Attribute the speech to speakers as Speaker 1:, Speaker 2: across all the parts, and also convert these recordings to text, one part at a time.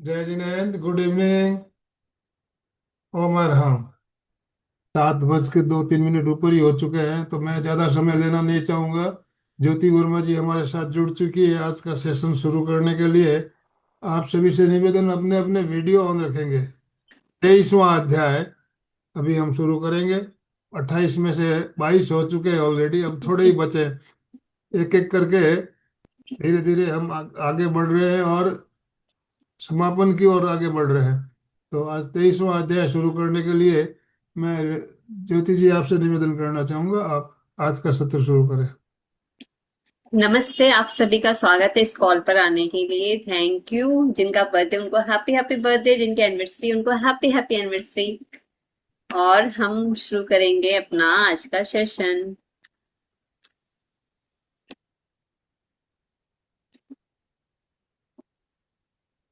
Speaker 1: जय Jinendra, good evening. Omar, हाँ। 7:02 ऊपर ही हो चुके हैं, तो मैं ज़्यादा समय लेना नहीं चाहूँगा। ज्योति वर्मा जी हमारे साथ जुड़ चुकी है आज का सेशन शुरू करने के लिए। आप सभी से निवेदन, अपने अपने वीडियो ऑन रखेंगे। 23वां अध्याय अभी हम शुरू करेंगे। 28 में से 22 हो चुके हैं ऑलरेडी, अब थोड़े ही बचे। एक एक करके धीरे धीरे हम आगे बढ़ रहे हैं और समापन की ओर आगे बढ़ रहे हैं। तो आज 23वां अध्याय शुरू करने के लिए मैं ज्योति जी आपसे निवेदन करना चाहूंगा, आप आज का सत्र शुरू करें।
Speaker 2: नमस्ते, आप सभी का स्वागत है इस कॉल पर आने के लिए। Thank you. जिनका बर्थडे उनको हैप्पी हैप्पी बर्थडे, जिनकी एनिवर्सरी उनको हैप्पी हैप्पी एनिवर्सरी। और हम शुरू करेंगे अपना आज का सेशन।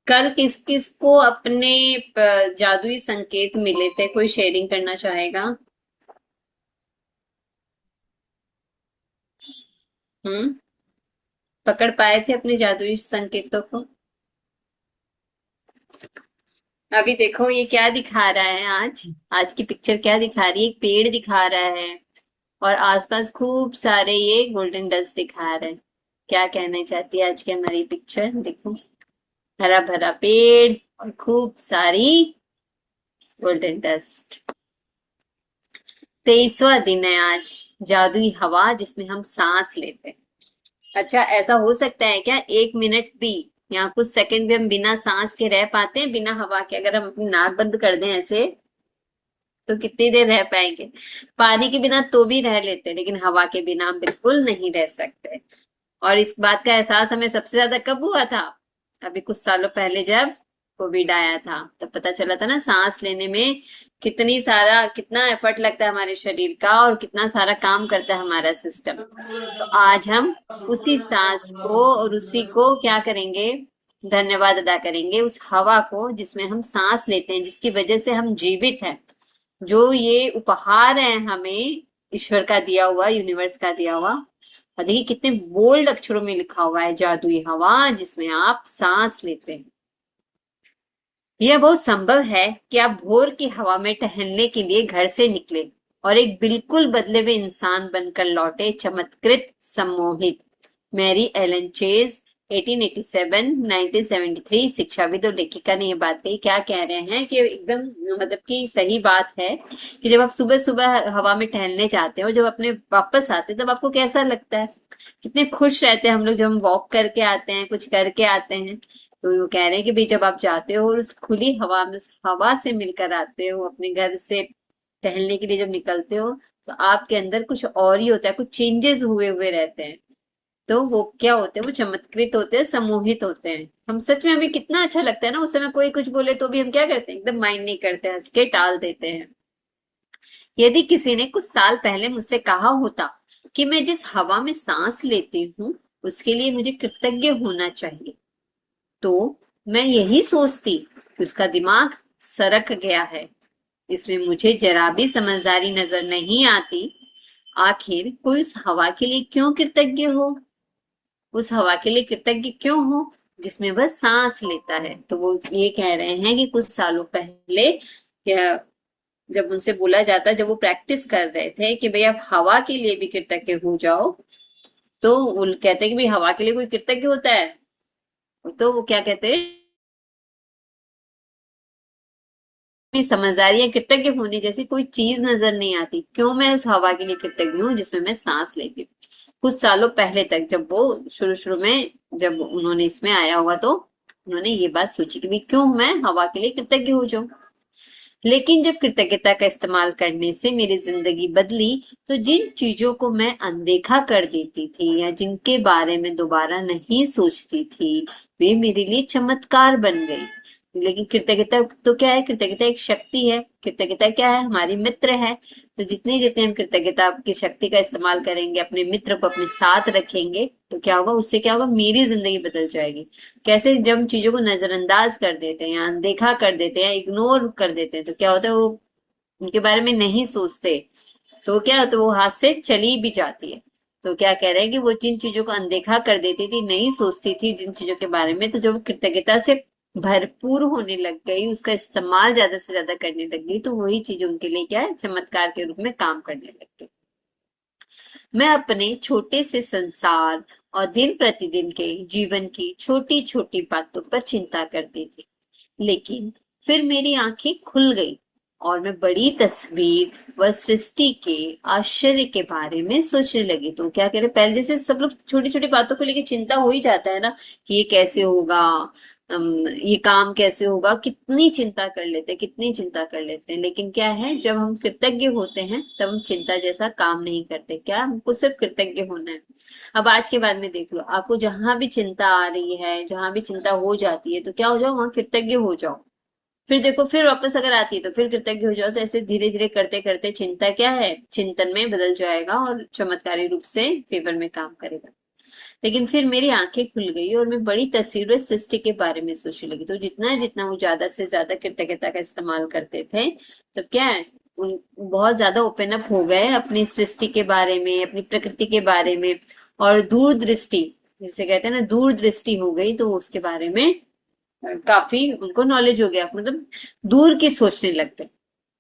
Speaker 2: कल किस किस को अपने जादुई संकेत मिले थे, कोई शेयरिंग करना चाहेगा? हम्म। पकड़ पाए थे अपने जादुई संकेतों को? अभी देखो ये क्या दिखा रहा है। आज आज की पिक्चर क्या दिखा रही है? एक पेड़ दिखा रहा है और आसपास खूब सारे ये गोल्डन डस्ट दिखा रहे हैं। क्या कहना चाहती है आज की हमारी पिक्चर? देखो, हरा भरा पेड़ और खूब सारी गोल्डन डस्ट। 23वां दिन है आज। जादुई हवा जिसमें हम सांस लेते हैं। अच्छा, ऐसा हो सकता है क्या 1 मिनट भी या कुछ सेकंड भी हम बिना सांस के रह पाते हैं? बिना हवा के अगर हम अपनी नाक बंद कर दें ऐसे, तो कितनी देर रह पाएंगे? पानी के बिना तो भी रह लेते हैं, लेकिन हवा के बिना हम बिल्कुल नहीं रह सकते। और इस बात का एहसास हमें सबसे ज्यादा कब हुआ था? अभी कुछ सालों पहले जब कोविड आया था, तब पता चला था ना सांस लेने में कितना एफर्ट लगता है हमारे शरीर का और कितना सारा काम करता है हमारा सिस्टम। तो आज हम उसी सांस को और उसी को क्या करेंगे? धन्यवाद अदा करेंगे उस हवा को जिसमें हम सांस लेते हैं, जिसकी वजह से हम जीवित हैं। जो ये उपहार है हमें ईश्वर का दिया हुआ, यूनिवर्स का दिया हुआ। और देखिए कितने बोल्ड अक्षरों में लिखा हुआ है, जादुई हवा जिसमें आप सांस लेते हैं। यह बहुत संभव है कि आप भोर की हवा में टहलने के लिए घर से निकले और एक बिल्कुल बदले हुए इंसान बनकर लौटे, चमत्कृत, सम्मोहित। मैरी एलन चेज, 1887 1973, शिक्षाविद और लेखिका ने यह बात कही। क्या कह रहे हैं कि एकदम मतलब कि सही बात है कि जब आप सुबह सुबह हवा में टहलने जाते हो, जब अपने वापस आते हैं, तब आपको कैसा लगता है? कितने खुश रहते हैं हम लोग जब हम वॉक करके आते हैं, कुछ करके आते हैं। तो वो कह रहे हैं कि भाई जब आप जाते हो और उस खुली हवा में, उस हवा से मिलकर आते हो, अपने घर से टहलने के लिए जब निकलते हो, तो आपके अंदर कुछ और ही होता है, कुछ चेंजेस हुए हुए रहते हैं। तो वो क्या होते हैं? वो चमत्कृत होते हैं, सम्मोहित होते हैं। हम सच में, हमें कितना अच्छा लगता है ना, उस समय कोई कुछ बोले तो भी हम क्या करते हैं? एकदम माइंड नहीं करते, हंस के टाल देते हैं। यदि किसी ने कुछ साल पहले मुझसे कहा होता कि मैं जिस हवा में सांस लेती हूँ उसके लिए मुझे कृतज्ञ होना चाहिए, तो मैं यही सोचती कि उसका दिमाग सरक गया है। इसमें मुझे जरा भी समझदारी नजर नहीं आती। आखिर कोई उस हवा के लिए क्यों कृतज्ञ हो? उस हवा के लिए कृतज्ञ क्यों हो जिसमें वह सांस लेता है? तो वो ये कह रहे हैं कि कुछ सालों पहले जब उनसे बोला जाता, जब वो प्रैक्टिस कर रहे थे कि भाई आप हवा के लिए भी कृतज्ञ हो जाओ, तो वो कहते हैं कि भाई हवा के लिए कोई कृतज्ञ होता है? तो वो क्या कहते हैं? भी समझदारी या कृतज्ञ होने जैसी कोई चीज नजर नहीं आती। क्यों मैं उस हवा के लिए कृतज्ञ हूँ जिसमें मैं सांस लेती हूँ? कुछ सालों पहले तक जब वो शुरू शुरू में जब उन्होंने इसमें आया होगा, तो उन्होंने ये बात सोची कि भाई क्यों मैं हवा के लिए कृतज्ञ हो जाऊं। लेकिन जब कृतज्ञता का इस्तेमाल करने से मेरी जिंदगी बदली, तो जिन चीजों को मैं अनदेखा कर देती थी या जिनके बारे में दोबारा नहीं सोचती थी, वे मेरे लिए चमत्कार बन गई। लेकिन कृतज्ञता तो क्या है? कृतज्ञता एक शक्ति है। कृतज्ञता क्या है? हमारी मित्र है। तो जितने जितने हम कृतज्ञता की शक्ति का इस्तेमाल करेंगे, अपने मित्र को अपने साथ रखेंगे, तो क्या होगा? उससे क्या होगा? मेरी जिंदगी बदल जाएगी। कैसे? जब हम चीजों को नजरअंदाज कर देते हैं या अनदेखा कर देते हैं या इग्नोर कर देते हैं, तो क्या होता है? वो उनके बारे में नहीं सोचते, तो क्या होता है? वो हाथ से चली भी जाती है। तो क्या कह रहे हैं कि वो जिन चीजों को अनदेखा कर देती थी, नहीं सोचती थी जिन चीजों के बारे में, तो जब कृतज्ञता से भरपूर होने लग गई, उसका इस्तेमाल ज्यादा से ज्यादा करने लग गई, तो वही चीज उनके लिए क्या है, चमत्कार के रूप में काम करने लग गई। मैं अपने छोटे से संसार और दिन प्रतिदिन के जीवन की छोटी छोटी बातों पर चिंता करती थी, लेकिन फिर मेरी आंखें खुल गई और मैं बड़ी तस्वीर व सृष्टि के आश्चर्य के बारे में सोचने लगी। तो क्या कह रहे, पहले जैसे सब लोग छोटी छोटी बातों को लेकर चिंता हो ही जाता है ना, कि ये कैसे होगा, ये काम कैसे होगा, कितनी चिंता कर लेते हैं, कितनी चिंता कर लेते हैं। लेकिन क्या है, जब हम कृतज्ञ होते हैं तब हम चिंता जैसा काम नहीं करते। क्या, हमको सिर्फ कृतज्ञ होना है। अब आज के बाद में देख लो, आपको जहां भी चिंता आ रही है, जहां भी चिंता हो जाती है, तो क्या हो जाओ, वहां कृतज्ञ हो जाओ। फिर देखो, फिर वापस अगर आती है तो फिर कृतज्ञ हो जाओ। तो ऐसे धीरे धीरे करते करते चिंता क्या है, चिंतन में बदल जाएगा और चमत्कारी रूप से फेवर में काम करेगा। लेकिन फिर मेरी आंखें खुल गई और मैं बड़ी तस्वीर सृष्टि के बारे में सोचने लगी। तो जितना जितना वो ज्यादा से ज्यादा कृतज्ञता का इस्तेमाल करते थे, तो क्या है, बहुत ज्यादा ओपन अप हो गए अपनी सृष्टि के बारे में, अपनी प्रकृति के बारे में। और दूरदृष्टि, जिसे कहते हैं ना, दूरदृष्टि हो गई, तो उसके बारे में काफी उनको नॉलेज हो गया, मतलब दूर की सोचने लगते।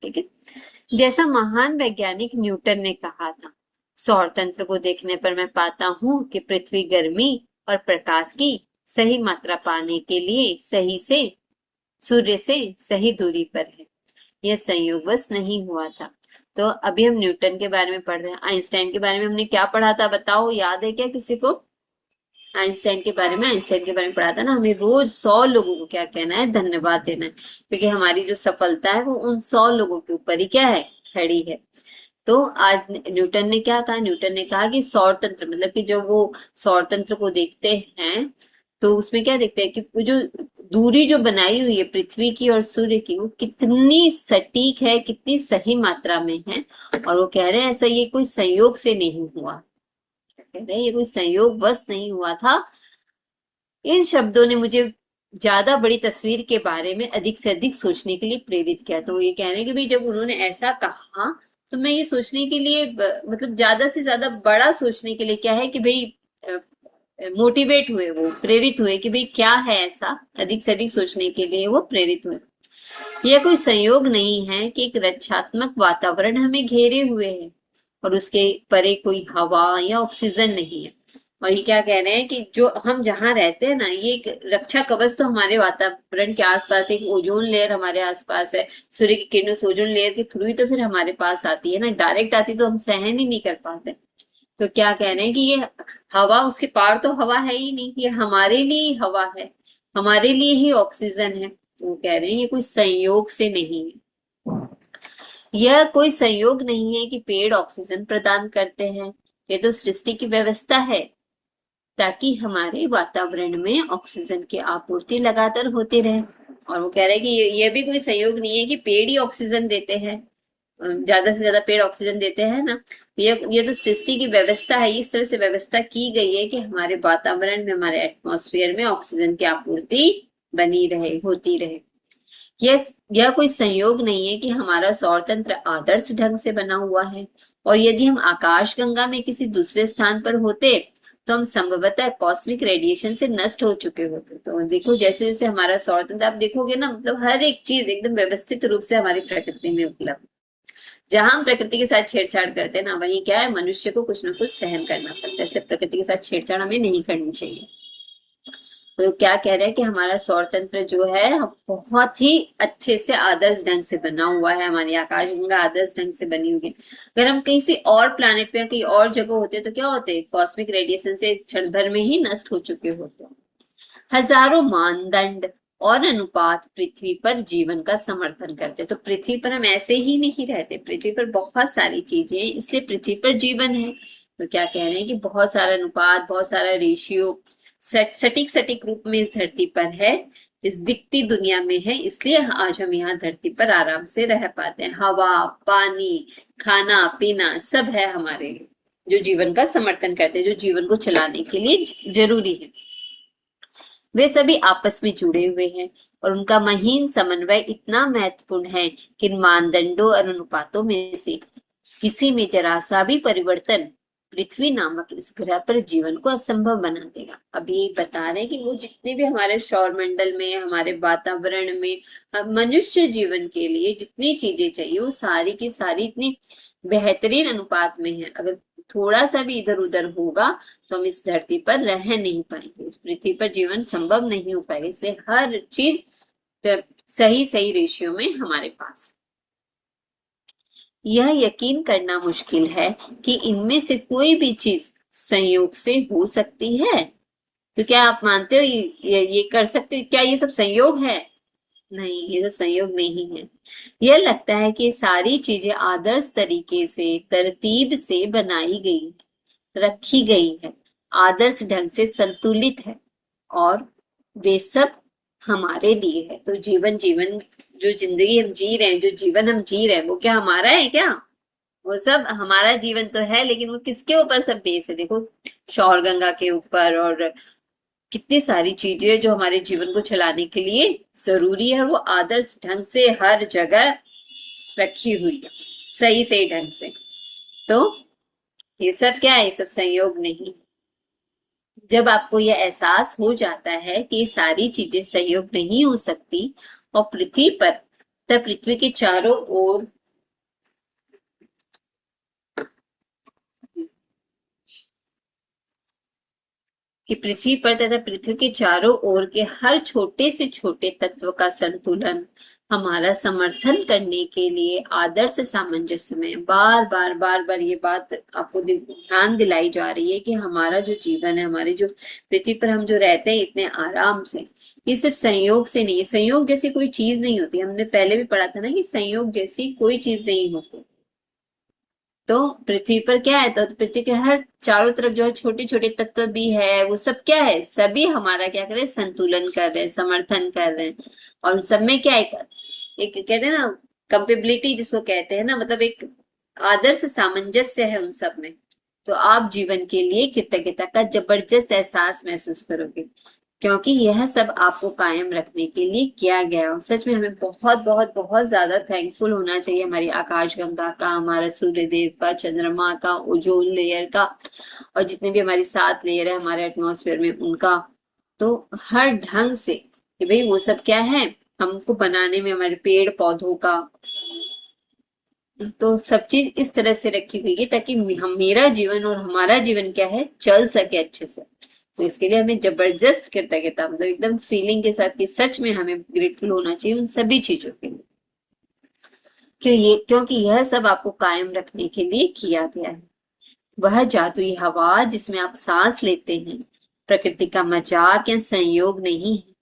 Speaker 2: ठीक है। जैसा महान वैज्ञानिक न्यूटन ने कहा था, सौर तंत्र को देखने पर मैं पाता हूँ कि पृथ्वी गर्मी और प्रकाश की सही मात्रा पाने के लिए सही से सूर्य से सही दूरी पर है। यह संयोगवश नहीं हुआ था। तो अभी हम न्यूटन के बारे में पढ़ रहे हैं। आइंस्टाइन के बारे में हमने क्या पढ़ा था, बताओ, याद है क्या किसी को? आइंस्टाइन के बारे में पढ़ा था ना, हमें रोज 100 लोगों को क्या कहना है, धन्यवाद देना है, क्योंकि हमारी जो सफलता है वो उन 100 लोगों के ऊपर ही क्या है, खड़ी है। तो आज न्यूटन ने क्या कहा, न्यूटन ने कहा कि सौर तंत्र, मतलब कि जब वो सौर तंत्र को देखते हैं तो उसमें क्या देखते हैं कि वो जो दूरी जो बनाई हुई है पृथ्वी की और सूर्य की, वो कितनी सटीक है, कितनी सही मात्रा में है। और वो कह रहे हैं ऐसा ये कोई संयोग से नहीं हुआ, कहते हैं ये कोई संयोग बस नहीं हुआ था। इन शब्दों ने मुझे ज्यादा बड़ी तस्वीर के बारे में अधिक से अधिक सोचने के लिए प्रेरित किया। तो ये कह रहे हैं कि भाई जब उन्होंने ऐसा कहा, तो मैं ये सोचने के लिए मतलब ज्यादा से ज्यादा बड़ा सोचने के लिए क्या है कि भाई मोटिवेट हुए, वो प्रेरित हुए कि भाई क्या है ऐसा, अधिक से अधिक सोचने के लिए वो प्रेरित हुए। यह कोई संयोग नहीं है कि एक रक्षात्मक वातावरण हमें घेरे हुए है और उसके परे कोई हवा या ऑक्सीजन नहीं है। और ये क्या कह रहे हैं कि जो हम जहाँ रहते हैं ना, ये एक रक्षा कवच तो हमारे वातावरण के आसपास, एक ओजोन लेयर हमारे आसपास है। सूर्य की किरणों से ओजोन लेयर के थ्रू ही तो फिर हमारे पास आती है ना, डायरेक्ट आती तो हम सहन ही नहीं कर पाते। तो क्या कह रहे हैं कि ये हवा, उसके पार तो हवा है ही नहीं, ये हमारे लिए ही हवा है, हमारे लिए ही ऑक्सीजन है। तो वो कह रहे हैं ये कोई संयोग से नहीं है। यह कोई संयोग नहीं है कि पेड़ ऑक्सीजन प्रदान करते हैं, ये तो सृष्टि की व्यवस्था है, ताकि हमारे वातावरण में ऑक्सीजन की आपूर्ति लगातार होती रहे। और वो कह रहे हैं कि ये भी कोई संयोग नहीं है कि पेड़ ही ऑक्सीजन देते हैं, ज्यादा से ज्यादा पेड़ ऑक्सीजन देते हैं ना। ये तो सृष्टि की व्यवस्था है, इस तरह से व्यवस्था की गई है कि हमारे वातावरण में, हमारे एटमॉस्फेयर में ऑक्सीजन की आपूर्ति बनी रहे, होती रहे। यह कोई संयोग नहीं है कि हमारा सौर तंत्र आदर्श ढंग से बना हुआ है, और यदि हम आकाश गंगा में किसी दूसरे स्थान पर होते तो हम संभवतः कॉस्मिक रेडिएशन से नष्ट हो चुके होते। तो देखो, जैसे जैसे हमारा सौर तंत्र आप देखोगे ना, मतलब हर एक चीज एकदम व्यवस्थित रूप से हमारी प्रकृति में उपलब्ध। जहां हम प्रकृति के साथ छेड़छाड़ करते हैं ना, वहीं क्या है, मनुष्य को कुछ ना कुछ सहन करना पड़ता है। इसलिए प्रकृति के साथ छेड़छाड़ हमें नहीं करनी चाहिए। तो क्या कह रहे हैं कि हमारा सौर तंत्र जो है बहुत ही अच्छे से आदर्श ढंग से बना हुआ है, हमारी आकाशगंगा आदर्श ढंग से बनी हुई है। अगर हम किसी और प्लैनेट पे या कहीं और जगह होते तो क्या होते, कॉस्मिक रेडिएशन से क्षण भर में ही नष्ट हो चुके होते। हजारों मानदंड और अनुपात पृथ्वी पर जीवन का समर्थन करते। तो पृथ्वी पर हम ऐसे ही नहीं रहते, पृथ्वी पर बहुत सारी चीजें, इसलिए पृथ्वी पर जीवन है। तो क्या कह रहे हैं कि बहुत सारा अनुपात, बहुत सारा रेशियो सटीक सटीक रूप में इस धरती पर है, इस दिखती दुनिया में है, इसलिए आज हम यहाँ धरती पर आराम से रह पाते हैं। हवा, पानी, खाना पीना सब है हमारे लिए, जो जीवन का समर्थन करते हैं, जो जीवन को चलाने के लिए जरूरी है। वे सभी आपस में जुड़े हुए हैं और उनका महीन समन्वय इतना महत्वपूर्ण है कि इन मानदंडों और अनुपातों में से किसी में जरा सा भी परिवर्तन पृथ्वी नामक इस ग्रह पर जीवन को असंभव बना देगा। अब ये बता रहे हैं कि वो जितने भी हमारे सौर मंडल में, हमारे वातावरण में, मनुष्य जीवन के लिए जितनी चीजें चाहिए वो सारी की सारी इतनी बेहतरीन अनुपात में है। अगर थोड़ा सा भी इधर उधर होगा तो हम इस धरती पर रह नहीं पाएंगे, इस पृथ्वी पर जीवन संभव नहीं हो पाएगा। इसलिए हर चीज सही सही रेशियो में हमारे पास। यह यकीन करना मुश्किल है कि इनमें से कोई भी चीज संयोग से हो सकती है। तो क्या आप मानते हो ये कर सकते हो? क्या ये सब संयोग है? नहीं, ये सब संयोग नहीं है। यह लगता है कि सारी चीजें आदर्श तरीके से, तरतीब से बनाई गई है, रखी गई है, आदर्श ढंग से संतुलित है और वे सब हमारे लिए है। तो जीवन जीवन जो जिंदगी हम जी रहे हैं, जो जीवन हम जी रहे हैं, वो क्या हमारा है क्या? वो सब हमारा जीवन तो है, लेकिन वो किसके ऊपर सब बेस है? देखो, शौर गंगा के ऊपर, और कितनी सारी चीजें जो हमारे जीवन को चलाने के लिए जरूरी है, वो आदर्श ढंग से हर जगह रखी हुई है, सही सही ढंग से। तो ये सब क्या है? ये सब संयोग नहीं। जब आपको यह एहसास हो जाता है कि ये सारी चीजें संयोग नहीं हो सकती और पृथ्वी पर, तब पृथ्वी के चारों ओर कि पृथ्वी पर तथा पृथ्वी के चारों ओर के हर छोटे से छोटे तत्व का संतुलन हमारा समर्थन करने के लिए आदर्श सामंजस्य में बार बार बार बार ये बात आपको ध्यान दिलाई जा रही है कि हमारा जो जीवन है, हमारे जो पृथ्वी पर हम जो रहते हैं इतने आराम से, ये सिर्फ संयोग से नहीं है। संयोग जैसी कोई चीज नहीं होती। हमने पहले भी पढ़ा था ना कि संयोग जैसी कोई चीज नहीं होती। तो पृथ्वी पर क्या है? तो पृथ्वी के हर चारों तरफ जो है छोटे छोटे तत्व भी है, वो सब क्या है? सभी हमारा क्या कर रहे हैं? संतुलन कर रहे हैं, समर्थन कर रहे हैं। और सब में क्या एक कहते हैं ना, कंपेबिलिटी जिसको कहते हैं ना, मतलब एक आदर्श सामंजस्य है उन सब में। तो आप जीवन के लिए कृतज्ञता का जबरदस्त एहसास महसूस करोगे, क्योंकि यह सब आपको कायम रखने के लिए किया गया है। सच में हमें बहुत बहुत बहुत ज्यादा थैंकफुल होना चाहिए हमारी आकाशगंगा का, हमारा सूर्य देव का, चंद्रमा का, ओजोन लेयर का, और जितने भी हमारी 7 लेयर है हमारे एटमॉस्फेयर में उनका। तो हर ढंग से कि भाई वो सब क्या है, हमको बनाने में, हमारे पेड़ पौधों का, तो सब चीज इस तरह से रखी गई है ताकि हम, मेरा जीवन और हमारा जीवन क्या है, चल सके अच्छे से। तो इसके लिए हमें जबरदस्त कृतज्ञता, मतलब एकदम फीलिंग के साथ कि सच में हमें ग्रेटफुल होना चाहिए उन सभी चीजों के लिए, क्योंकि यह सब आपको कायम रखने के लिए किया गया है। वह जादुई हवा जिसमें आप सांस लेते हैं प्रकृति का मजाक या संयोग नहीं है।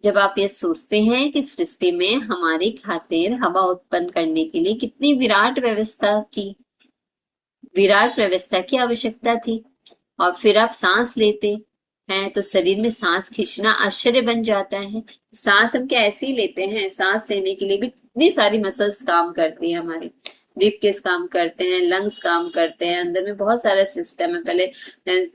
Speaker 2: जब आप ये सोचते हैं कि सृष्टि में हमारी खातिर हवा उत्पन्न करने के लिए कितनी विराट व्यवस्था की आवश्यकता थी, और फिर आप सांस लेते हैं तो शरीर में सांस खींचना आश्चर्य बन जाता है। सांस हम क्या ऐसे ही लेते हैं? सांस लेने के लिए भी कितनी सारी मसल्स काम करती है, हमारी ब्रीफकेस काम करते हैं, लंग्स काम करते हैं, अंदर में बहुत सारा सिस्टम है। पहले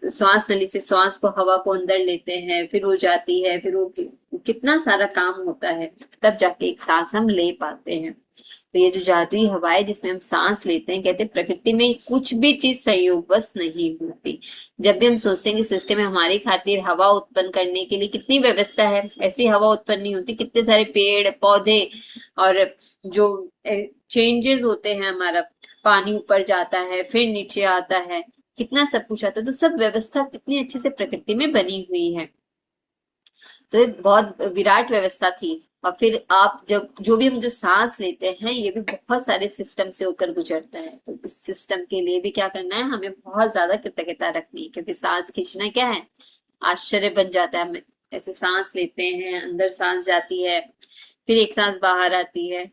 Speaker 2: श्वास नली से श्वास को, हवा को अंदर लेते हैं, फिर हो जाती है, फिर वो कितना सारा काम होता है, तब जाके एक सांस हम ले पाते हैं। तो ये जो जादुई हवा है जिसमें हम सांस लेते हैं, कहते हैं प्रकृति में कुछ भी चीज संयोगवश नहीं होती। जब भी हम सोचते हैं कि सिस्टम में हमारी खातिर हवा उत्पन्न करने के लिए कितनी व्यवस्था है, ऐसी हवा उत्पन्न नहीं होती। कितने सारे पेड़ पौधे और जो चेंजेस होते हैं, हमारा पानी ऊपर जाता है फिर नीचे आता है, कितना सब कुछ आता है। तो सब व्यवस्था कितनी अच्छे से प्रकृति में बनी हुई है। तो ये बहुत विराट व्यवस्था थी। और फिर आप जब जो भी हम जो सांस लेते हैं, ये भी बहुत सारे सिस्टम से होकर गुजरता है। तो इस सिस्टम के लिए भी क्या करना है, हमें बहुत ज्यादा कृतज्ञता रखनी है, क्योंकि सांस खींचना क्या है, आश्चर्य बन जाता है। हम ऐसे सांस लेते हैं, अंदर सांस जाती है, फिर एक सांस बाहर आती है,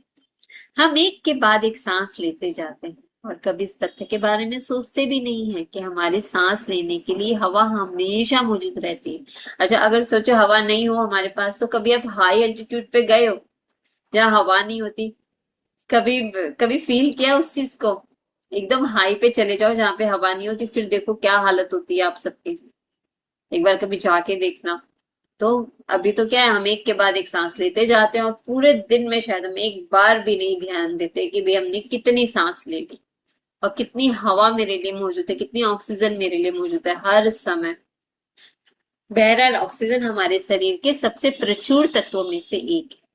Speaker 2: हम एक के बाद एक सांस लेते जाते हैं, और कभी इस तथ्य के बारे में सोचते भी नहीं है कि हमारी सांस लेने के लिए हवा हमेशा मौजूद रहती है। अच्छा, अगर सोचो हवा नहीं हो हमारे पास, तो कभी आप हाई एल्टीट्यूड पे गए हो जहाँ हवा नहीं होती? कभी कभी फील किया उस चीज को? एकदम हाई पे चले जाओ जहाँ पे हवा नहीं होती, फिर देखो क्या हालत होती है आप सबकी। एक बार कभी जाके देखना। तो अभी तो क्या है, हम एक के बाद एक सांस लेते जाते हैं, और पूरे दिन में शायद हम एक बार भी नहीं ध्यान देते कि भाई हमने कितनी सांस ले ली। और कितनी हवा मेरे लिए मौजूद है, कितनी ऑक्सीजन मेरे लिए मौजूद है हर समय। बहरहाल ऑक्सीजन हमारे शरीर के सबसे प्रचुर तत्वों में से एक है।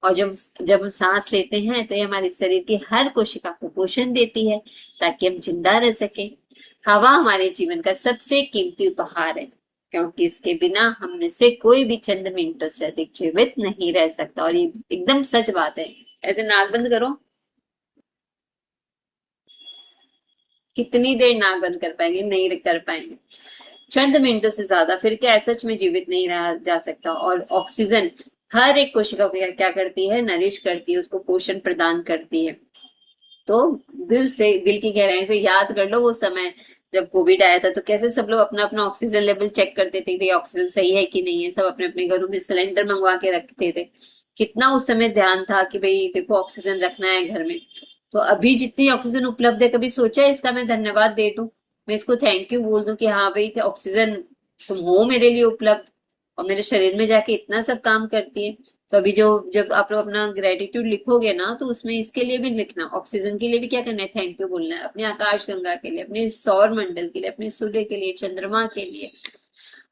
Speaker 2: और जब जब हम सांस लेते हैं तो ये हमारे शरीर की हर कोशिका को पोषण देती है ताकि हम जिंदा रह सके। हवा हमारे जीवन का सबसे कीमती उपहार है, क्योंकि इसके बिना हम में से कोई भी चंद मिनटों से अधिक जीवित नहीं रह सकता। और ये एकदम सच बात है। ऐसे नाक बंद करो, कितनी देर नाक बंद कर पाएंगे? नहीं कर पाएंगे। चंद मिनटों से ज्यादा फिर क्या सच में जीवित नहीं रहा जा सकता। और ऑक्सीजन हर एक कोशिका को क्या करती है? नरिश करती है, उसको पोषण प्रदान करती है। तो दिल की गहराई से याद कर लो वो समय जब कोविड आया था, तो कैसे सब लोग अपना अपना ऑक्सीजन लेवल चेक करते थे, भाई ऑक्सीजन सही है कि नहीं है। सब अपने अपने घरों में सिलेंडर मंगवा के रखते थे। कितना उस समय ध्यान था कि भाई देखो ऑक्सीजन रखना है घर में। तो अभी जितनी ऑक्सीजन उपलब्ध है, कभी सोचा है इसका मैं धन्यवाद दे दूं, मैं इसको थैंक यू बोल दूं कि हाँ भाई ऑक्सीजन तुम हो मेरे लिए उपलब्ध, और मेरे शरीर में जाके इतना सब काम करती है। तो अभी जो जब आप लोग अपना ग्रेटिट्यूड लिखोगे ना, तो उसमें इसके लिए भी लिखना, ऑक्सीजन के लिए भी क्या करना है? थैंक यू बोलना है। अपने आकाश गंगा के लिए, अपने सौर मंडल के लिए, अपने सूर्य के लिए, चंद्रमा के लिए,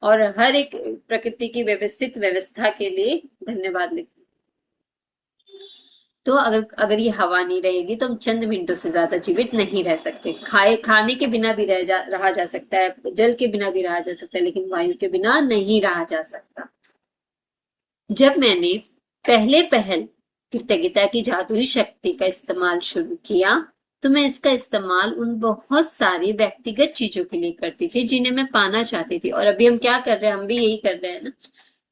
Speaker 2: और हर एक प्रकृति की व्यवस्थित व्यवस्था के लिए धन्यवाद लिखना। तो अगर अगर ये हवा नहीं रहेगी तो हम चंद मिनटों से ज्यादा जीवित नहीं रह सकते। खाने के बिना भी रहा जा सकता है, जल के बिना भी रहा जा सकता है, लेकिन वायु के बिना नहीं रहा जा सकता। जब मैंने पहल कृतज्ञता की जादुई शक्ति का इस्तेमाल शुरू किया, तो मैं इसका इस्तेमाल उन बहुत सारी व्यक्तिगत चीजों के लिए करती थी जिन्हें मैं पाना चाहती थी। और अभी हम क्या कर रहे हैं? हम भी यही कर रहे हैं ना।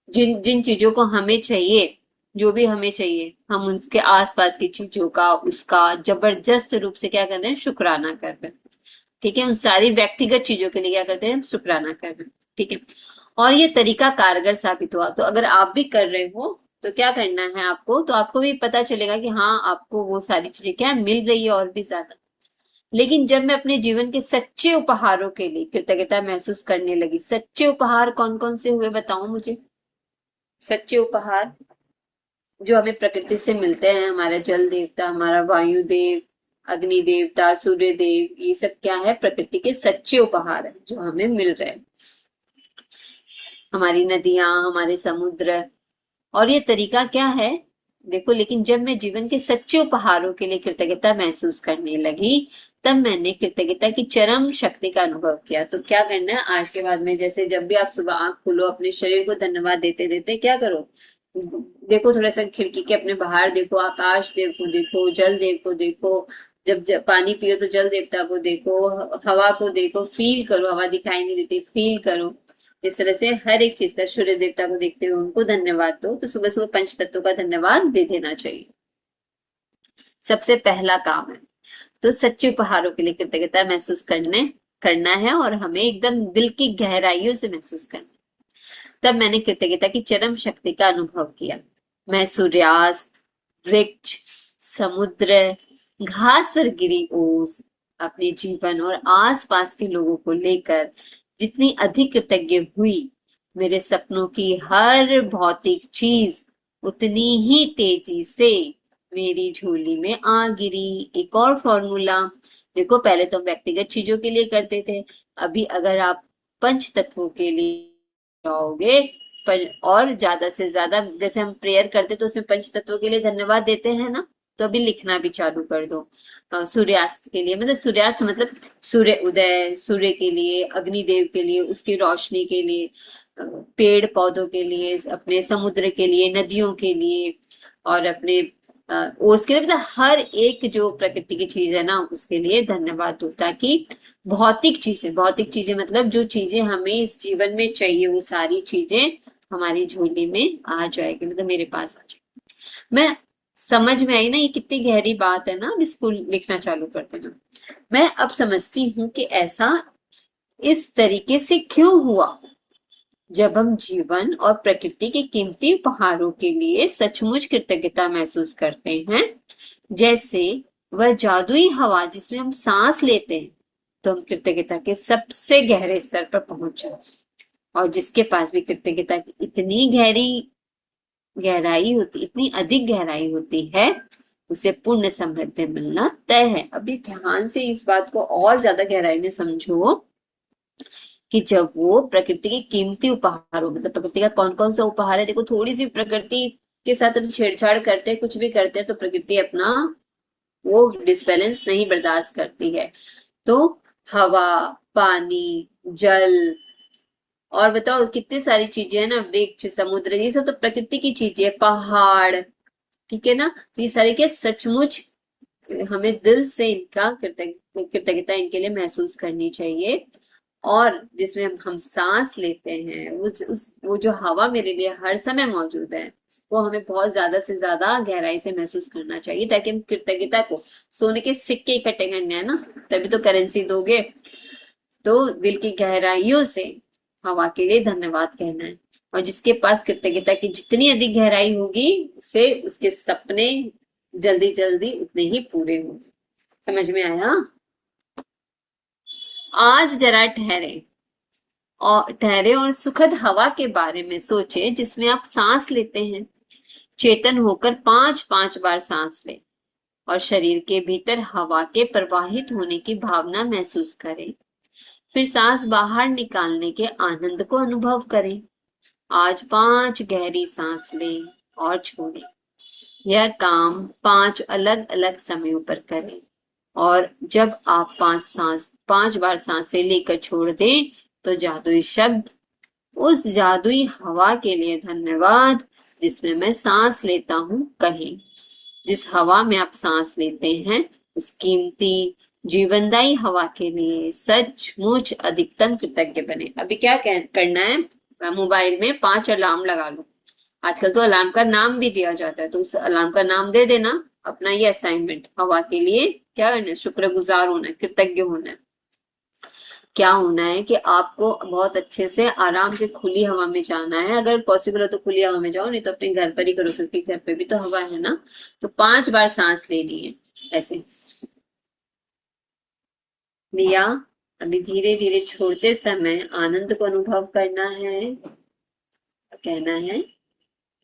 Speaker 2: जिन जिन चीजों को हमें चाहिए, जो भी हमें चाहिए, हम उसके आसपास की चीजों का, उसका जबरदस्त रूप से क्या कर रहे हैं? शुक्राना कर रहे हैं। ठीक है, उन सारी व्यक्तिगत चीजों के लिए क्या करते हैं? शुक्राना कर रहे हैं। ठीक है, और ये तरीका कारगर साबित हुआ। तो अगर आप भी कर रहे हो तो क्या करना है आपको? तो आपको भी पता चलेगा कि हाँ, आपको वो सारी चीजें क्या मिल रही है और भी ज्यादा। लेकिन जब मैं अपने जीवन के सच्चे उपहारों के लिए कृतज्ञता महसूस करने लगी, सच्चे उपहार कौन कौन से हुए बताओ मुझे? सच्चे उपहार जो हमें प्रकृति से मिलते हैं, हमारा जल देवता, हमारा वायु देव, अग्नि देवता, सूर्य देव, ये सब क्या है? प्रकृति के सच्चे उपहार है जो हमें मिल रहे हैं। हमारी नदियां, हमारे समुद्र। और ये तरीका क्या है? देखो, लेकिन जब मैं जीवन के सच्चे उपहारों के लिए कृतज्ञता महसूस करने लगी, तब मैंने कृतज्ञता की चरम शक्ति का अनुभव किया। तो क्या करना है आज के बाद में? जैसे जब भी आप सुबह आंख खोलो, अपने शरीर को धन्यवाद देते देते क्या करो? देखो, थोड़ा सा खिड़की के अपने बाहर देखो, आकाश देव को देखो, जल देव को देखो। जब पानी पियो तो जल देवता को देखो, हवा को देखो, फील करो, हवा दिखाई नहीं देती, फील करो। इस तरह से हर एक चीज का सूर्य देवता को देखते हुए उनको धन्यवाद दो। तो सुबह सुबह पंच तत्वों का धन्यवाद दे देना चाहिए। सबसे पहला काम है। तो सच्चे उपहारों के लिए कृतज्ञता महसूस करना है, और हमें एकदम दिल की गहराइयों से महसूस करना। तब मैंने कृतज्ञता की चरम शक्ति का अनुभव किया। मैं सूर्यास्त, वृक्ष, समुद्र, घास पर गिरी ओस, अपने जीवन और आसपास के लोगों को लेकर जितनी अधिक कृतज्ञ हुई, मेरे सपनों की हर भौतिक चीज उतनी ही तेजी से मेरी झोली में आ गिरी। एक और फॉर्मूला देखो, पहले तो हम व्यक्तिगत चीजों के लिए करते थे, अभी अगर आप पंच तत्वों के लिए जाओगे, और ज्यादा से ज्यादा, जैसे हम प्रेयर करते तो उसमें पंच तत्वों के लिए धन्यवाद देते हैं ना, तो अभी लिखना भी चालू कर दो। सूर्यास्त के लिए, मतलब सूर्यास्त मतलब सूर्य उदय, सूर्य के लिए, अग्निदेव के लिए, उसकी रोशनी के लिए, पेड़ पौधों के लिए, अपने समुद्र के लिए, नदियों के लिए, और अपने उसके लिए, मतलब हर एक जो प्रकृति की चीज है ना, उसके लिए धन्यवाद दो। ताकि भौतिक चीजें मतलब जो चीजें हमें इस जीवन में चाहिए, वो सारी चीजें हमारी झोली में आ जाएगी, मतलब मेरे पास आ जाएगी। मैं समझ में आई ना ये कितनी गहरी बात है ना? अब इसको लिखना चालू करते हैं। मैं अब समझती हूँ कि ऐसा इस तरीके से क्यों हुआ। जब हम जीवन और प्रकृति के कीमती उपहारों के लिए सचमुच कृतज्ञता महसूस करते हैं, जैसे वह जादुई हवा जिसमें हम सांस लेते हैं, तो हम कृतज्ञता के सबसे गहरे स्तर पर पहुंच जाते हैं। और जिसके पास भी कृतज्ञता की इतनी अधिक गहराई होती है, उसे पूर्ण समृद्धि मिलना तय है। अभी ध्यान से इस बात को और ज्यादा गहराई में समझो कि जब वो प्रकृति के कीमती उपहार हो, मतलब प्रकृति का कौन कौन सा उपहार है, देखो थोड़ी सी प्रकृति के साथ हम छेड़छाड़ करते हैं, कुछ भी करते हैं, तो प्रकृति अपना वो डिसबैलेंस नहीं बर्दाश्त करती है। तो हवा, पानी, जल, और बताओ कितनी सारी चीजें हैं ना, वृक्ष, समुद्र, ये सब तो प्रकृति की चीजें, पहाड़, ठीक है ना। तो ये सारी क्या सचमुच हमें दिल से इनका कृतज्ञता इनके लिए महसूस करनी चाहिए। और जिसमें हम सांस लेते हैं, वो जो हवा मेरे लिए हर समय मौजूद है, उसको हमें बहुत ज्यादा से ज्यादा गहराई से महसूस करना चाहिए, ताकि हम कृतज्ञता को, सोने के सिक्के इकट्ठे करने हैं ना, तभी तो करेंसी दोगे। तो दिल की गहराइयों से हवा के लिए धन्यवाद कहना है। और जिसके पास कृतज्ञता की जितनी अधिक गहराई होगी, उसे उसके सपने जल्दी जल्दी उतने ही पूरे होंगे। समझ में आया? आज जरा ठहरे और सुखद हवा के बारे में सोचे, जिसमें आप सांस लेते हैं। चेतन होकर 5-5 बार सांस लें और शरीर के भीतर हवा के प्रवाहित होने की भावना महसूस करें। फिर सांस बाहर निकालने के आनंद को अनुभव करें। आज 5 गहरी सांस लें और छोड़ें। यह काम 5 अलग अलग समयों पर करें, और जब आप 5 बार सांसें लेकर छोड़ दें, तो जादुई शब्द उस जादुई हवा के लिए धन्यवाद जिसमें मैं सांस लेता हूं कहें। जिस हवा में आप सांस लेते हैं, उस कीमती जीवनदायी हवा के लिए सचमुच अधिकतम कृतज्ञ बने। अभी क्या करना है, मोबाइल में 5 अलार्म लगा लो। आजकल तो अलार्म का नाम भी दिया जाता है, तो उस अलार्म का नाम दे देना। अपना ये असाइनमेंट, हवा के लिए क्या करना है, शुक्रगुजार होना है, कृतज्ञ होना है। क्या होना है कि आपको बहुत अच्छे से आराम से खुली हवा में जाना है। अगर पॉसिबल हो तो खुली हवा में जाओ, नहीं तो अपने घर पर ही करो, क्योंकि घर पे भी तो हवा है ना। तो 5 बार सांस लेनी है ऐसे लिया। अभी धीरे धीरे छोड़ते समय आनंद को अनुभव करना है, कहना है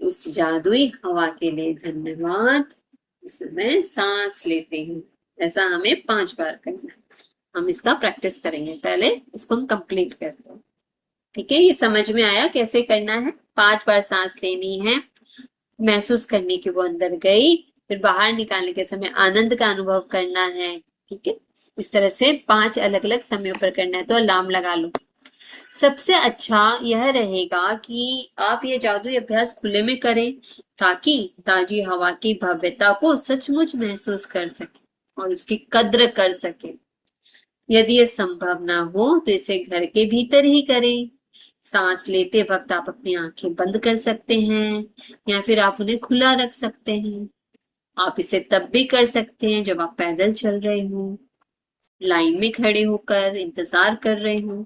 Speaker 2: उस जादुई हवा के लिए धन्यवाद इसमें मैं सांस लेती हूँ। ऐसा हमें 5 बार करना है। हम इसका प्रैक्टिस करेंगे, पहले इसको हम कंप्लीट करते हैं। ठीक है, ये समझ में आया कैसे करना है? 5 बार सांस लेनी है, महसूस करनी कि वो अंदर गई, फिर बाहर निकालने के समय आनंद का अनुभव करना है। ठीक है, इस तरह से 5 अलग अलग समयों पर करना है। तो अलार्म लगा लो। सबसे अच्छा यह रहेगा कि आप ये जादुई अभ्यास खुले में करें, ताकि ताजी हवा की भव्यता को सचमुच महसूस कर सके और उसकी कद्र कर सके। यदि ये संभव ना हो तो इसे घर के भीतर ही करें। सांस लेते वक्त आप अपनी आंखें बंद कर सकते हैं, या फिर आप उन्हें खुला रख सकते हैं। आप इसे तब भी कर सकते हैं जब आप पैदल चल रहे हो, लाइन में खड़े होकर इंतजार कर रहे हो,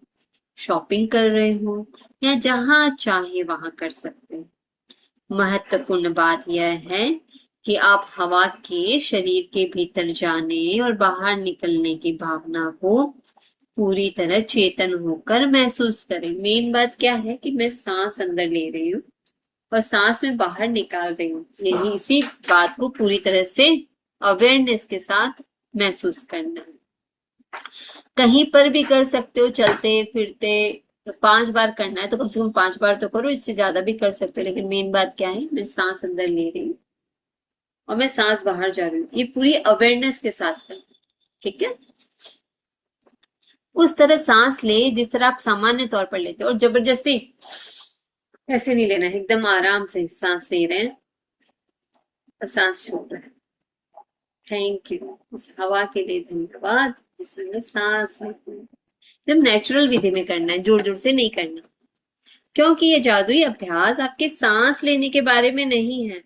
Speaker 2: शॉपिंग कर रहे हो, या जहां चाहे वहां कर सकते हैं। महत्वपूर्ण बात यह है कि आप हवा के शरीर के भीतर जाने और बाहर निकलने की भावना को पूरी तरह चेतन होकर महसूस करें। मेन बात क्या है कि मैं सांस अंदर ले रही हूँ और सांस में बाहर निकाल रही हूँ, यही इसी बात को पूरी तरह से अवेयरनेस के साथ महसूस करना है। कहीं पर भी कर सकते हो, चलते फिरते। तो 5 बार करना है तो कम से कम 5 बार तो करो, इससे ज्यादा भी कर सकते हो। लेकिन मेन बात क्या है, मैं सांस अंदर ले रही हूँ और मैं सांस बाहर जा रही हूँ, ये पूरी अवेयरनेस के साथ करना। ठीक है, उस तरह सांस ले जिस तरह आप सामान्य तौर पर लेते हो, और जबरदस्ती ऐसे नहीं लेना है। एकदम आराम से सांस ले रहे हैं और सांस छोड़ रहे हैं। थैंक यू, उस हवा के लिए धन्यवाद जिसमें मैं सांस लेती हूँ। एकदम नेचुरल विधि में करना है, जोर जोर से नहीं करना, क्योंकि ये जादुई अभ्यास आपके सांस लेने के बारे में नहीं है,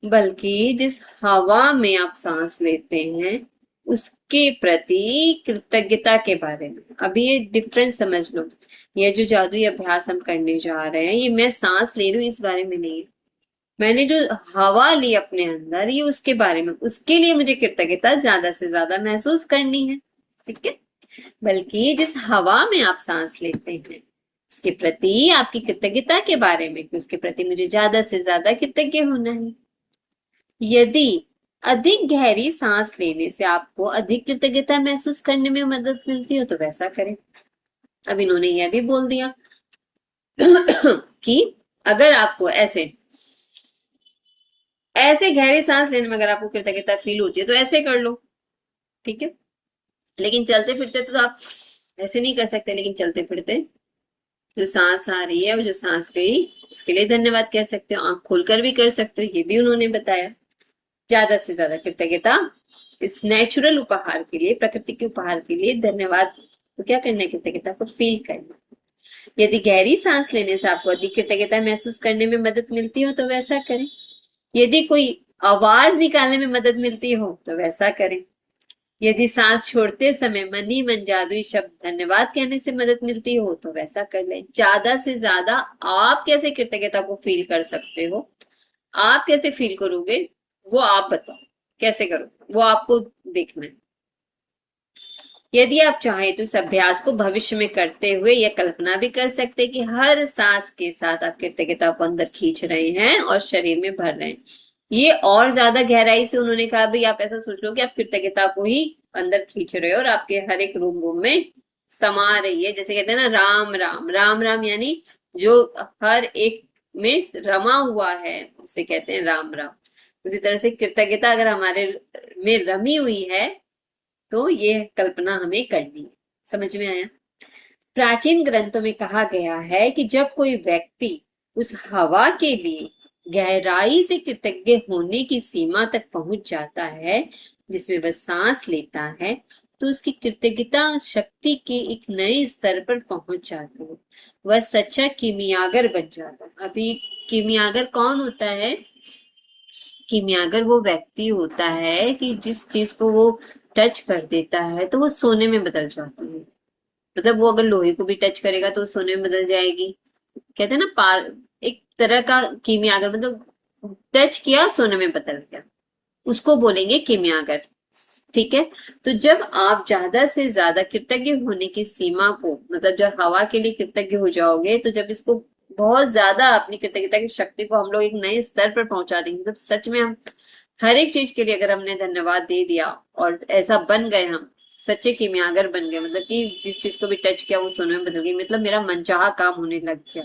Speaker 2: बल्कि जिस हवा में आप सांस लेते हैं उसके प्रति कृतज्ञता के बारे में। अभी ये डिफरेंस समझ लो। ये जो जादुई अभ्यास हम करने जा रहे हैं, ये मैं सांस ले रही हूँ इस बारे में नहीं है। मैंने जो हवा ली अपने अंदर, ये उसके बारे में, उसके लिए मुझे कृतज्ञता ज्यादा से ज्यादा महसूस करनी है। ठीक है, बल्कि जिस हवा में आप सांस लेते हैं उसके प्रति आपकी कृतज्ञता के बारे में, कि उसके प्रति मुझे ज्यादा से ज्यादा कृतज्ञ होना है। यदि अधिक गहरी सांस लेने से आपको अधिक कृतज्ञता महसूस करने में मदद मिलती हो तो वैसा करें। अब इन्होंने यह भी बोल दिया कि अगर आपको ऐसे ऐसे गहरी सांस लेने में अगर आपको कृतज्ञता फील होती है तो ऐसे कर लो, ठीक है। लेकिन चलते फिरते तो आप ऐसे नहीं कर सकते, लेकिन चलते फिरते जो सांस आ रही है और जो सांस गई उसके लिए धन्यवाद कह सकते हो, आंख खोलकर भी कर सकते हो, ये भी उन्होंने बताया। ज्यादा से ज्यादा कृतज्ञता इस नेचुरल उपहार के लिए, प्रकृति के उपहार के लिए धन्यवाद तो क्या करना है, कृतज्ञता को फील करना। यदि गहरी सांस लेने से आपको अधिक कृतज्ञता महसूस करने में मदद मिलती हो तो वैसा करें। यदि कोई आवाज निकालने में मदद मिलती हो तो वैसा करें। यदि सांस छोड़ते समय मन ही मन जादुई शब्द धन्यवाद कहने से मदद मिलती हो तो वैसा कर लें। ज्यादा से ज्यादा आप कैसे कृतज्ञता को फील कर सकते हो, आप कैसे फील करोगे, वो आप बताओ, कैसे करो वो आपको देखना है। यदि आप चाहें तो इस अभ्यास को भविष्य में करते हुए यह कल्पना भी कर सकते हैं कि हर सांस के साथ आप कृतज्ञता को अंदर खींच रहे हैं और शरीर में भर रहे हैं। ये और ज्यादा गहराई से उन्होंने कहा भाई आप ऐसा सोच लो कि आप कृतज्ञता को ही अंदर खींच रहे हो और आपके हर एक रूम में समा रही है। जैसे कहते हैं ना राम राम राम राम, यानी जो हर एक में रमा हुआ है उसे कहते हैं राम राम। उसी तरह से कृतज्ञता अगर हमारे में रमी हुई है तो ये कल्पना हमें करनी है। समझ में आया? प्राचीन ग्रंथों में कहा गया है कि जब कोई व्यक्ति उस हवा के लिए गहराई से कृतज्ञ होने की सीमा तक पहुंच जाता है जिसमें वह सांस लेता है, तो उसकी कृतज्ञता शक्ति के एक नए स्तर पर पहुंच जाती है। वह सच्चा कीमियागर बन जाता है। अभी कीमियागर कौन होता है? कीमियागर वो व्यक्ति होता है कि जिस चीज को वो टच कर देता है तो वो सोने में बदल जाती है। मतलब वो अगर लोहे को भी टच करेगा तो सोने में बदल जाएगी। कहते हैं ना पार, एक तरह का कीमियागर, मतलब टच किया सोने में बदल गया, उसको बोलेंगे कीमियागर। ठीक है। तो जब आप ज्यादा से ज्यादा कृतज्ञ होने की सीमा को, मतलब जब हवा के लिए कृतज्ञ हो जाओगे तो जब इसको बहुत ज्यादा अपनी कृतज्ञता की शक्ति को हम लोग एक नए स्तर पर पहुंचा देंगे, मतलब सच में हम हर एक चीज के लिए अगर हमने धन्यवाद दे दिया और ऐसा बन गए, हम सच्चे कीमियागर बन गए, मतलब कि जिस चीज को भी टच किया वो सोने में बदल गई, मतलब मेरा मनचाहा काम होने लग गया।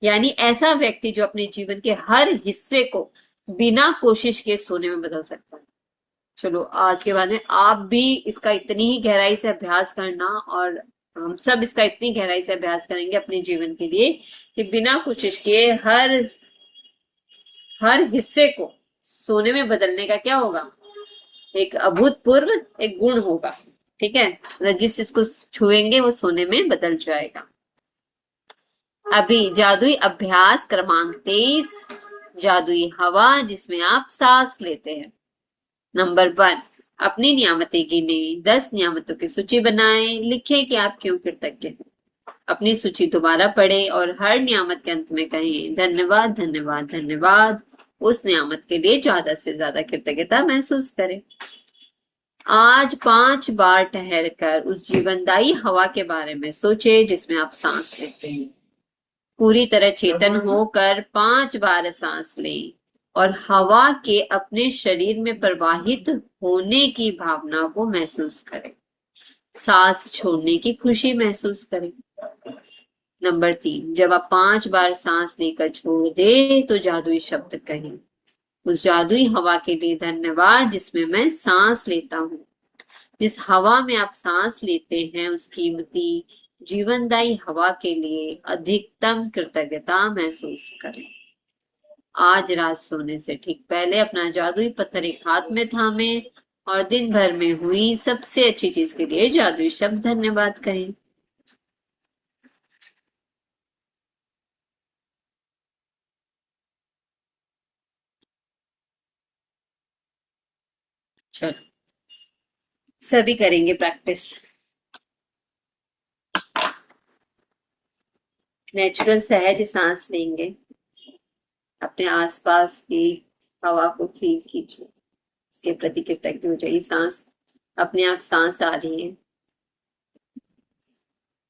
Speaker 2: यानी ऐसा व्यक्ति जो अपने जीवन के हर हिस्से को बिना कोशिश के सोने में बदल सकता है। चलो आज के बाद में आप भी इसका इतनी ही गहराई से अभ्यास करना, और हम सब इसका इतनी गहराई से अभ्यास करेंगे अपने जीवन के लिए कि बिना कोशिश किए हर हर हिस्से को सोने में बदलने का क्या होगा, एक अभूतपूर्व एक गुण होगा। ठीक है, मतलब जिस चीज को छुएंगे वो सोने में बदल जाएगा। अभी जादुई अभ्यास क्रमांक 23, जादुई हवा जिसमें आप सांस लेते हैं। नंबर 1, अपनी नियामतें गिने, 10 नियामतों की सूची बनाएं, लिखें कि आप क्यों कृतज्ञ हैं। अपनी सूची दोबारा पढ़ें और हर नियामत के अंत में कहें धन्यवाद धन्यवाद धन्यवाद। उस नियामत के लिए ज्यादा से ज्यादा कृतज्ञता महसूस करें। आज 5 बार ठहरकर उस जीवनदायी हवा के बारे में सोचें जिसमें आप सांस लेते हैं। पूरी तरह चेतन होकर 5 बार सांस लें और हवा के अपने शरीर में प्रवाहित होने की भावना को महसूस करें। सांस छोड़ने की खुशी महसूस करें। नंबर 3, जब आप 5 बार सांस लेकर छोड़ दे तो जादुई शब्द कहें। उस जादुई हवा के लिए धन्यवाद जिसमें मैं सांस लेता हूँ। जिस हवा में आप सांस लेते हैं उस कीमती जीवनदायी हवा के लिए अधिकतम कृतज्ञता महसूस करें। आज रात सोने से ठीक पहले अपना जादुई पत्थर एक हाथ में थामे और दिन भर में हुई सबसे अच्छी चीज के लिए जादुई शब्द धन्यवाद कहें। चलो सभी करेंगे प्रैक्टिस। नेचुरल सहज सांस लेंगे, अपने आसपास की हवा को फील कीजिए, इसके प्रति कृतज्ञ हो जाइए। सांस अपने आप, सांस आ रही है,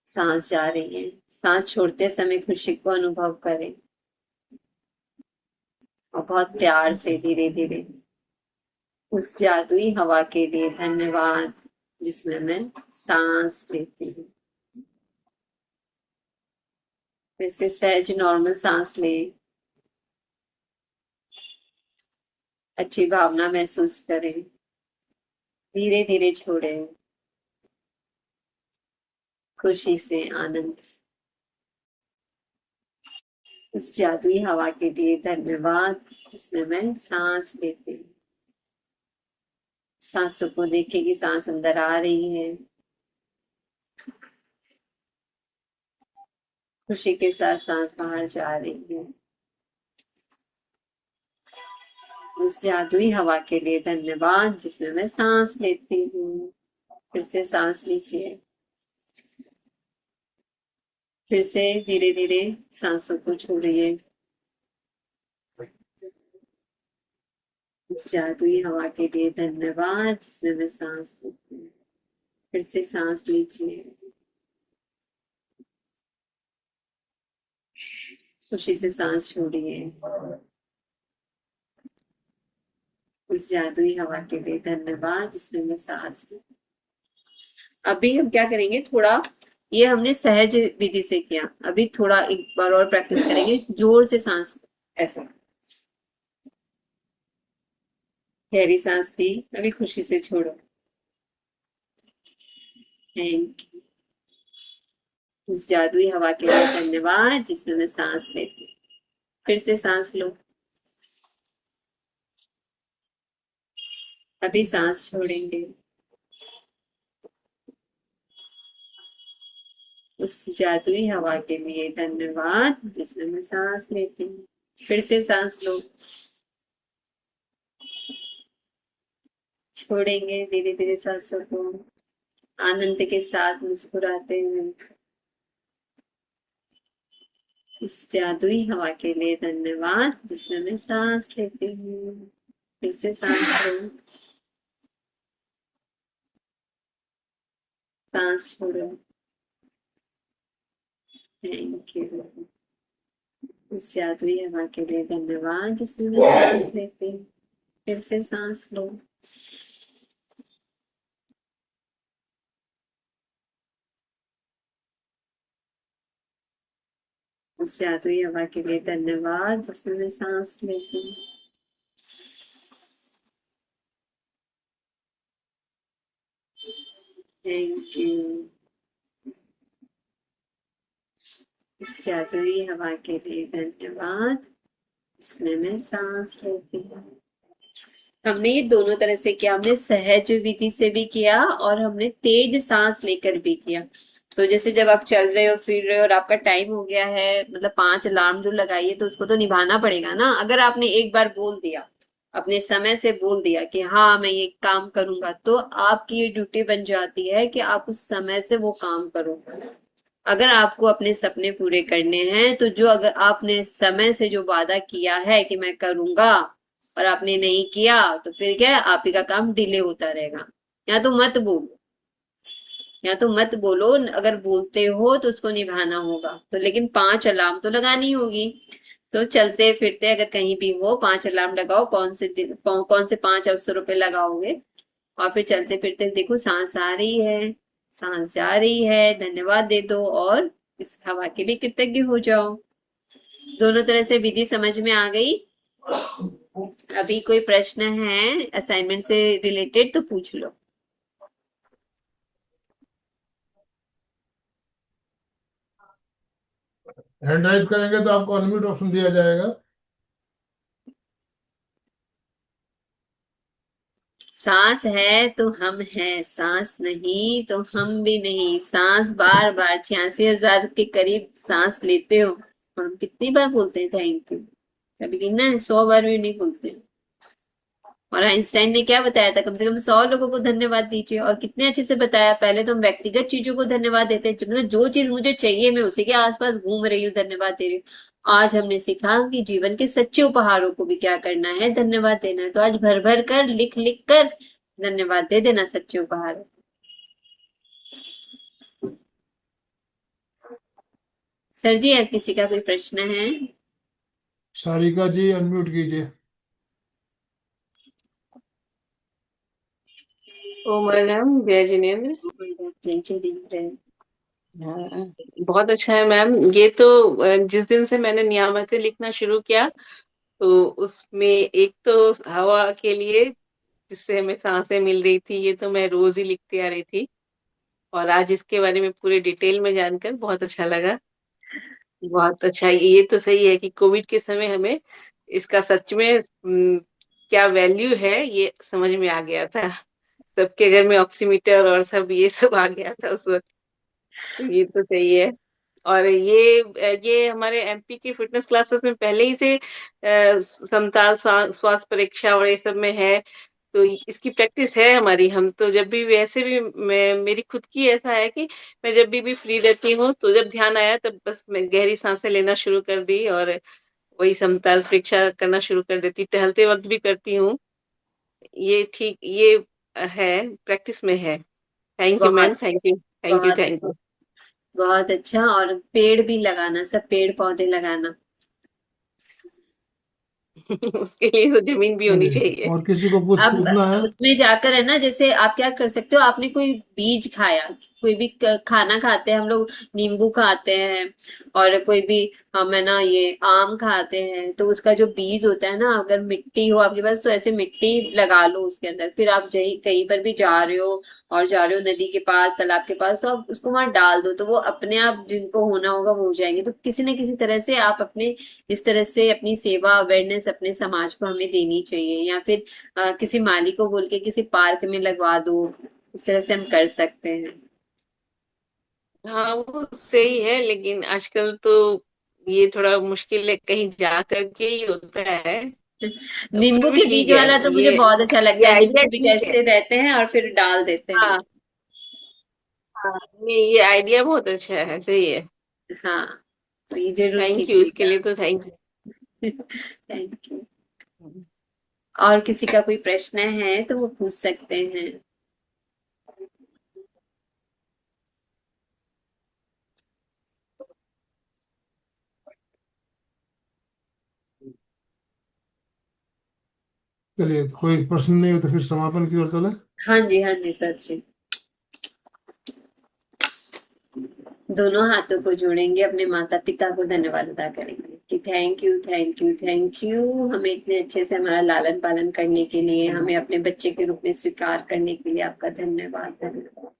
Speaker 2: सांस जा रही है। सांस छोड़ते समय खुशी को अनुभव करें और बहुत प्यार से धीरे धीरे उस जादुई हवा के लिए धन्यवाद जिसमें मैं सांस लेती हूँ। फिर से सहज नॉर्मल सांस ले। अच्छी भावना महसूस करें। धीरे धीरे छोड़े। खुशी से, आनंद से। उस जादुई हवा के लिए धन्यवाद जिसमें मैं सांस लेती हूँ। सांसों को देखें कि सांस अंदर आ रही है। खुशी के साथ सांस बाहर जा रही है। उस जादुई हवा के लिए धन्यवाद जिसमें मैं सांस लेती हूँ। फिर से सांस लीजिए। फिर से धीरे धीरे सांसों को छोड़िए। उस जादुई हवा के लिए धन्यवाद जिसमें मैं सांस लेती हूँ। फिर से सांस लीजिए। खुशी से सांस छोड़िए। उस जादुई हवा के लिए धन्यवाद जिसमें मैं सांस ली। अभी हम क्या करेंगे, थोड़ा ये हमने सहज विधि से किया, अभी थोड़ा एक बार और प्रैक्टिस करेंगे जोर से सांस। ऐसा गहरी सांस ली, अभी खुशी से छोड़ो। Thank you. उस जादुई हवा के लिए धन्यवाद जिसमें मैं सांस लेती हूँ। फिर से सांस लो। अभी सांस छोड़ेंगे। उस जादुई हवा के लिए धन्यवाद जिसमें मैं सांस लेती हूँ। फिर से सांस लो। छोड़ेंगे धीरे धीरे सांसों को, आनंद के साथ मुस्कुराते हुए। उस जादुई हवा के लिए धन्यवाद जिसमें मैं सांस लेती हूँ। फिर से सांस लो। सांस छोड़ो। Thank you. उस जादुई हवा के लिए धन्यवाद जिसमें मैं सांस लेती हूँ। फिर से सांस लो। उस जादुई हवा के लिए धन्यवाद जिसमें मैं सांस लेती हूँ। Thank you. इस जादुई हवा के लिए धन्यवाद इसमें मैं सांस लेती हूँ। हमने ये दोनों तरह से किया, हमने सहज विधि से भी किया और हमने तेज सांस लेकर भी किया। तो जैसे जब आप चल रहे हो, फिर रहे हो और आपका टाइम हो गया है, मतलब 5 अलार्म जो लगाइए तो उसको तो निभाना पड़ेगा ना। अगर आपने एक बार बोल दिया, अपने समय से बोल दिया कि हाँ मैं ये काम करूंगा, तो आपकी ये ड्यूटी बन जाती है कि आप उस समय से वो काम करो। अगर आपको अपने सपने पूरे करने हैं तो जो, अगर आपने समय से जो वादा किया है कि मैं करूंगा और आपने नहीं किया, तो फिर क्या है, आप ही का काम डिले होता रहेगा। या तो मत बोलो, या तो मत बोलो, अगर बोलते हो तो उसको निभाना होगा। तो लेकिन 5 अलार्म तो लगानी होगी। तो चलते फिरते अगर कहीं भी हो, 5 अलार्म लगाओ। कौन से 5 अवसरों पे लगाओगे? और फिर चलते फिरते देखो सांस आ रही है, सांस जा रही है, धन्यवाद दे दो और इस हवा के लिए कृतज्ञ हो जाओ। दोनों तरह से विधि समझ में आ गई। अभी कोई प्रश्न है असाइनमेंट से रिलेटेड तो पूछ लो।
Speaker 1: हैंड राइज करेंगे तो आपको अनम्यूट ऑप्शन दिया जाएगा।
Speaker 2: सांस है तो हम हैं, सांस नहीं तो हम भी नहीं। सांस बार बार 86,000 के करीब सांस लेते हो और हम कितनी बार बोलते हैं थैंक यू? कभी गिनना है? 100 बार भी नहीं बोलते। और आइंस्टाइन ने क्या बताया था, कम से कम 100 लोगों को धन्यवाद दीजिए। और कितने अच्छे से बताया, पहले तो हम व्यक्तिगत चीजों को धन्यवाद देते हैं, मतलब जो चीज मुझे चाहिए मैं उसी के आसपास घूम रही हूँ, धन्यवाद दे रही हूँ। आज हमने सीखा कि जीवन के सच्चे उपहारों को भी क्या करना है, धन्यवाद देना है। तो आज भर भर कर, लिख लिख कर धन्यवाद दे देना सच्चे उपहार। सर जी, अब किसी का कोई प्रश्न है?
Speaker 1: सारिका जी अनम्यूट कीजिए।
Speaker 3: ओ मैडम, जय जिनेन्द्र।
Speaker 2: जय जिनेन्द्र।
Speaker 3: हाँ, बहुत अच्छा है मैम। ये तो जिस दिन से मैंने नियामतें लिखना शुरू किया, तो उसमें एक तो हवा के लिए जिससे हमें सांसें मिल रही थी, ये तो मैं रोज ही लिखती आ रही थी। और आज इसके बारे में पूरे डिटेल में जानकर बहुत अच्छा लगा। बहुत अच्छा, ये तो सही है कि कोविड के समय हमें इसका सच में क्या वैल्यू है ये समझ में आ गया था। सबके घर में ऑक्सीमीटर और सब ये सब आ गया था उस वक्त। तो ये तो सही है। और ये हमारे एमपी की फिटनेस क्लासेस में पहले ही से समताल श्वास परीक्षा और ये सब में है। तो इसकी प्रैक्टिस है हमारी। हम तो जब भी, वैसे भी मेरी खुद की ऐसा है कि मैं जब भी फ्री रहती हूँ, तो जब ध्यान आया तब बस मैं गहरी सांसें लेना शुरू कर दी और वही समताल परीक्षा करना शुरू कर देती। टहलते वक्त भी करती हूँ। ये ठीक, ये है, प्रैक्टिस में है। थैंक यू मैम,
Speaker 2: बहुत
Speaker 3: थैंक यू, थैंक यू,
Speaker 2: बहुत
Speaker 3: थैंक यू।
Speaker 2: बहुत अच्छा। और पेड़ भी लगाना, सब पेड़ पौधे लगाना।
Speaker 3: उसके लिए तो जमीन भी होनी
Speaker 1: चलिए,
Speaker 3: चाहिए।
Speaker 1: और किसी को कुछ
Speaker 2: अब
Speaker 1: पूछना है?
Speaker 2: उसमें जाकर है ना, जैसे आप क्या कर सकते हो, आपने कोई बीज खाया, कोई भी खाना खाते हैं हम लोग, नींबू खाते हैं, और कोई भी हम है ना ये आम खाते हैं, तो उसका जो बीज होता है ना, अगर मिट्टी हो आपके पास तो ऐसे मिट्टी लगा लो उसके अंदर। फिर आप कहीं कहीं पर भी जा रहे हो, और जा रहे हो नदी के पास, तालाब के पास, तो आप उसको वहां डाल दो, तो वो अपने आप जिनको होना होगा वो हो जाएंगे। तो किसी न किसी तरह से आप अपने, इस तरह से अपनी सेवा अवेयरनेस अपने समाज को हमें देनी चाहिए। या फिर किसी माली को बोल के किसी पार्क में लगवा दो। इस तरह से हम कर सकते हैं।
Speaker 3: हाँ, वो सही है, लेकिन आजकल तो ये थोड़ा मुश्किल है, कहीं जा करके ही होता है। फिर
Speaker 2: नींबू
Speaker 3: भी
Speaker 2: के
Speaker 3: ठीक
Speaker 2: बीज
Speaker 3: है।
Speaker 2: वाला तो मुझे बहुत अच्छा
Speaker 3: ये
Speaker 2: लगता है, नींबू
Speaker 3: आइडिया
Speaker 2: के बीज
Speaker 3: ठीक है।
Speaker 2: ऐसे रहते हैं और फिर डाल देते हैं।
Speaker 3: हाँ, हाँ, ये आइडिया बहुत अच्छा है, सही है।
Speaker 2: हाँ, तो ये जरूर
Speaker 3: थैंक यू, इसके
Speaker 2: कीजिएगा।
Speaker 3: लिए तो थैंक
Speaker 2: थैंक यू।
Speaker 3: यू।
Speaker 2: और किसी का कोई प्रश्न है तो वो पूछ सकते हैं।
Speaker 1: चलिए, कोई प्रश्न नहीं हो तो फिर समापन की ओर चले।
Speaker 2: हाँ जी, हाँ जी सर जी। दोनों हाथों को जोड़ेंगे, अपने माता पिता को धन्यवाद अदा करेंगे कि thank you, thank you, thank you, हमें इतने अच्छे से हमारा लालन पालन करने के लिए, हमें अपने बच्चे के रूप में स्वीकार करने के लिए आपका धन्यवाद, धन्यवाद।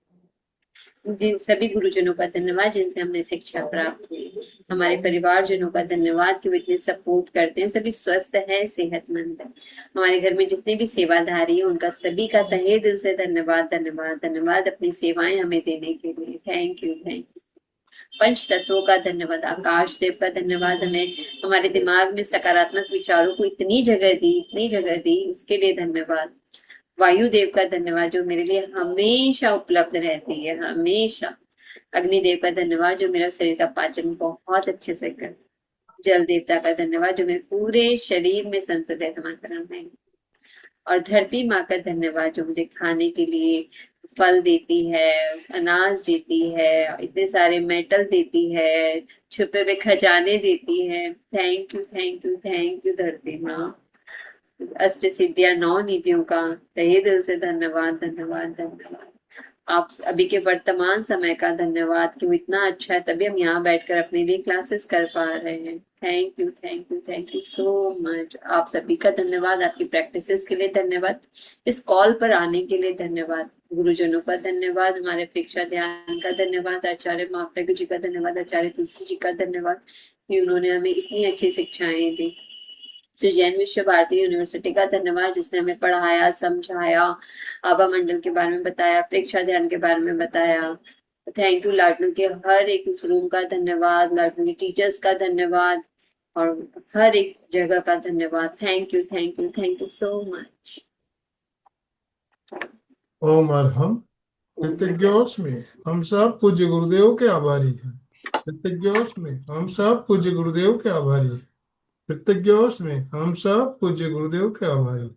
Speaker 2: जिन सभी गुरुजनों का धन्यवाद जिनसे हमने शिक्षा प्राप्त हुई। हमारे परिवारजनों का धन्यवाद कि वो इतने सपोर्ट करते हैं, सभी स्वस्थ है, सेहतमंद है। हमारे घर में जितने भी सेवाधारी हैं उनका सभी का तहे दिल से धन्यवाद, धन्यवाद, धन्यवाद, अपनी सेवाएं हमें देने के लिए। Thank you, thank you. पंच तत्वों का धन्यवाद, आकाश देव का धन्यवाद, हमें हमारे दिमाग में सकारात्मक विचारों को इतनी जगह दी, इतनी जगह दी, उसके लिए धन्यवाद। वायु देव का धन्यवाद जो मेरे लिए हमेशा उपलब्ध रहती है, हमेशा। अग्निदेव का धन्यवाद जो मेरा शरीर का पाचन बहुत अच्छे से कर। जल देवता का धन्यवाद जो मेरे पूरे शरीर में संतुलित मात्रा में। और धरती माँ का धन्यवाद जो मुझे खाने के लिए फल देती है, अनाज देती है, इतने सारे मेटल देती है, छुपे हुए खजाने देती है। Thank you, thank you, thank you धरती माँ। अष्ट सिद्धियां, नौ निधियों का तहे दिल से धन्यवाद, धन्यवाद, धन्यवाद। आप अभी के वर्तमान समय का धन्यवाद कि वो इतना अच्छा है, तभी हम यहाँ बैठकर अपने लिए क्लासेस कर पा रहे हैं। Thank you, thank you, thank you so much. आप सभी का धन्यवाद, आपकी प्रैक्टिसेस के लिए धन्यवाद, इस कॉल पर आने के लिए धन्यवाद, गुरुजनों का धन्यवाद, हमारे परीक्षा ध्यान का धन्यवाद, आचार्य महाप्रज्ञ जी का धन्यवाद, आचार्य तुलसी जी का धन्यवाद कि उन्होंने हमें इतनी अच्छी शिक्षाएं दी। श्री जैन विश्व भारती यूनिवर्सिटी का धन्यवाद जिसने हमें पढ़ाया, समझाया, आभा मंडल के बारे में बताया, प्रेक्षा ध्यान के बारे में बताया। थैंक यू लाडनू के हर एक उस रूम का धन्यवाद, लाडनू के टीचर्स का धन्यवाद, और हर एक जगह का धन्यवाद। Thank you, thank you, thank you so much.
Speaker 1: Om Arham. कृतज्ञोस्मि, हम सब पूज्य गुरुदेव के आभारी हैं। कृतज्ञोस्मि, हम सब पूज्य गुरुदेव के आभारी हैं। कृतज्ञोस्मि, हम सब पूज्य गुरुदेव के आभारी हैं।